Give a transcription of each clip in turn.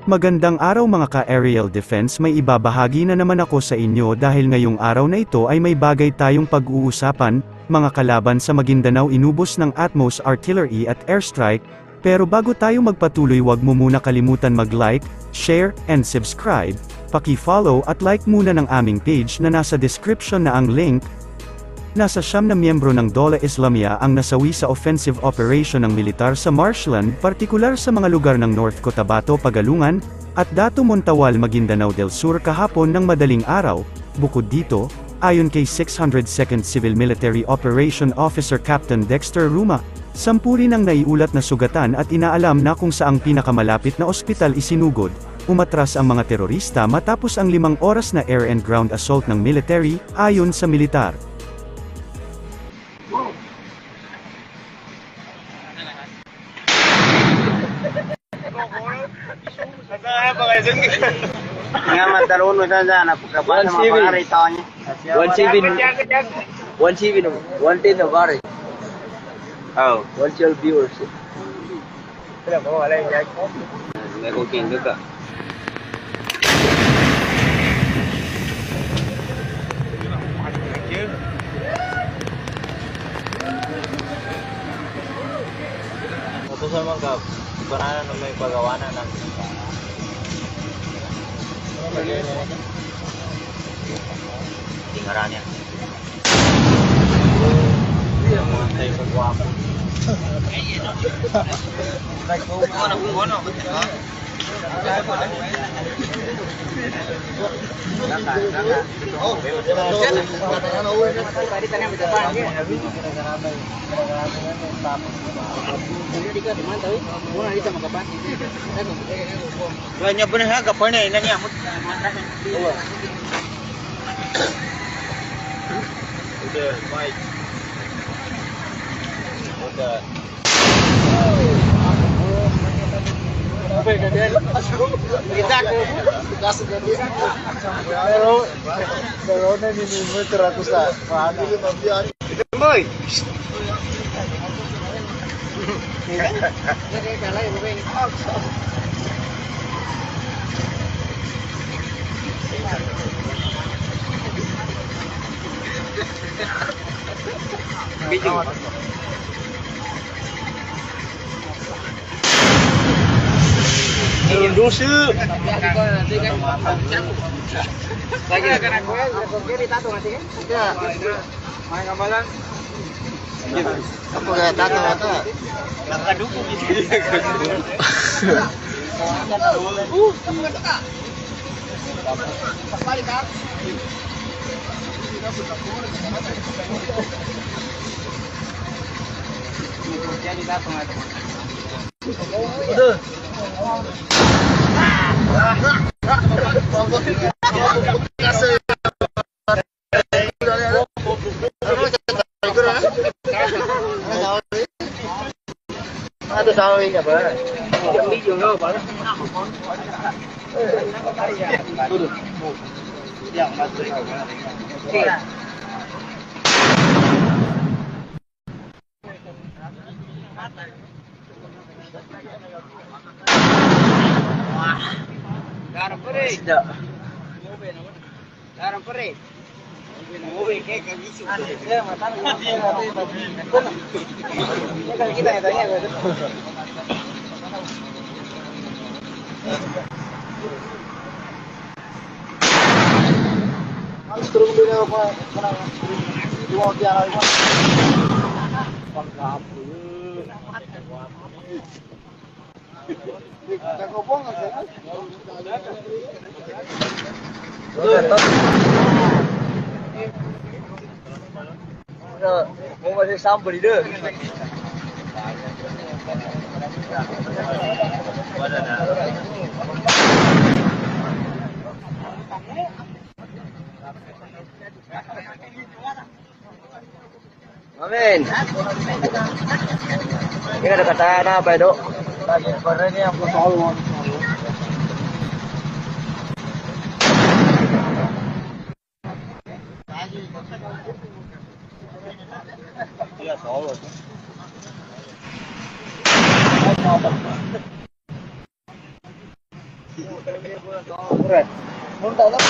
Magandang araw mga ka-aerial defense, may ibabahagi na naman ako sa inyo dahil ngayong araw na ito ay may bagay tayong pag-uusapan. Mga kalaban sa Maguindanao inubos ng Atmos Artillery at Airstrike, pero bago tayo magpatuloy wag mo muna kalimutan mag-like, share, and subscribe. Paki-follow at like muna ng aming page na nasa description na ang link. Nasa 9 na miyembro ng Dola Islamia ang nasawi sa offensive operation ng militar sa marshland, partikular sa mga lugar ng North Cotabato, Pagalungan, at Dato Montawal, Maguindanao del Sur kahapon ng madaling araw. Bukod dito, ayon kay 602nd Civil Military Operation Officer Captain Dexter Ruma, 10 rin ang naiulat na sugatan at inaalam na kung saang pinakamalapit na ospital isinugod. Umatras ang mga terorista matapos ang 5 oras na air and ground assault ng military, ayon sa militar. Nga matarun mo sa napagkapan sa mga pangari tao niya. 110 na bari. Oh, 112 viewers. Kaya mo wala yung jack ko. May cooking juga. Tapos naman ka, banana na may pagawana ng tinggaran niya. Ay, pagwapo. Ano? Banyak benar ha kapal ni nani amut. Udah baik. Udah. Kita gas gede. Pero na minimum 100 lah. Mahal mabiyan. Boy. Video. Dosa. Lagi akan aku ya, kiri tato nanti kan? Ya. Main amalan. Apa kayak tato atau? Langkah dukung gitu. Pas balik kan? Jadi tato nanti. Udah. Ada sawi nggak pak? Video nggak pak? Duduk. Yang masuk. Garam perih. Garam perih. Ngombe kayak gitu. Ya, mata ya kan kita tanya gitu. Harus turun dulu apa? Dua tiara lima. Pangkap. Nagkakopong ang sanas. Mau masih sambal ide. Amin. Ini ada kata apa itu? Lagi ini yang soal. Iya soal. Munta lang.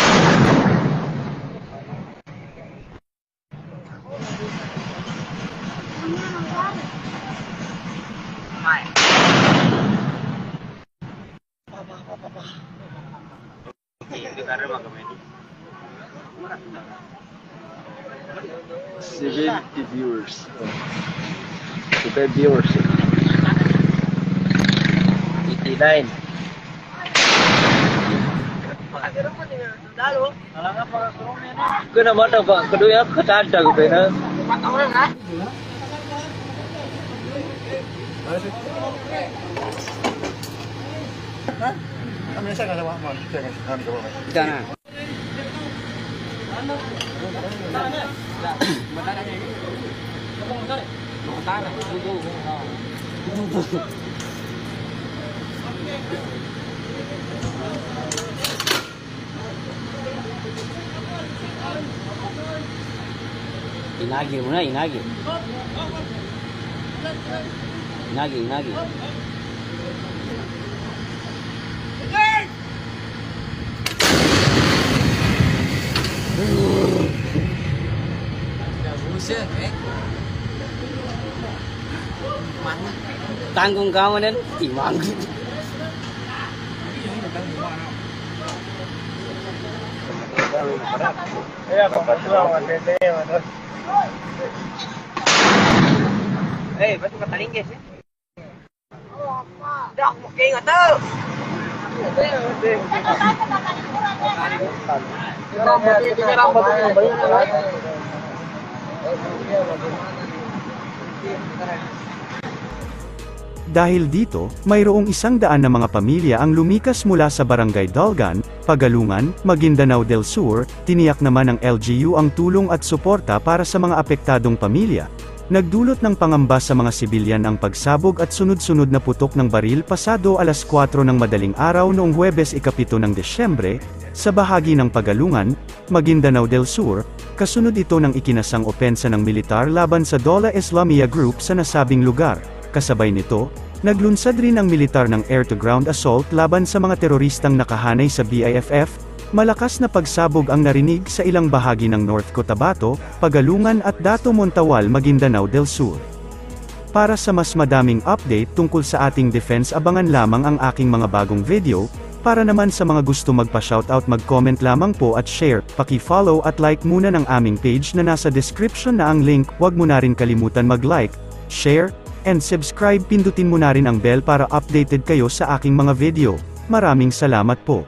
Viewers. 89. Kena mata pak, kedua ya kecada gitu na. Inagi muna, inagi. Inagi. Tanggung kamu dan timang. Ya, pagkatuwa, matete, ano. Eh, ba't matalingges eh? Dak, makinga to! Dahil dito, mayroong 100 na mga pamilya ang lumikas mula sa Barangay Dalgan, Pagalungan, Maguindanao del Sur. Tiniyak naman ng LGU ang tulong at suporta para sa mga apektadong pamilya. Nagdulot ng pangamba sa mga sibilyan ang pagsabog at sunod-sunod na putok ng baril pasado alas 4 ng madaling araw noong Huwebes 7 ng Desyembre, sa bahagi ng Pagalungan, Maguindanao del Sur. Kasunod ito ng ikinasang opensa ng militar laban sa Dola Islamia Group sa nasabing lugar. Kasabay nito, naglunsad rin ang militar ng air-to-ground assault laban sa mga teroristang nakahanay sa BIFF. Malakas na pagsabog ang narinig sa ilang bahagi ng North Cotabato, Pagalungan at Dato Montawal, Maguindanao del Sur. Para sa mas madaming update tungkol sa ating defense, abangan lamang ang aking mga bagong video. Para naman sa mga gusto magpa-shoutout, mag-comment lamang po at share, paki-follow at like muna ng aming page na nasa description na ang link. Huwag mo na rin kalimutan mag-like, share, and subscribe. Pindutin mo na rin ang bell para updated kayo sa aking mga video. Maraming salamat po.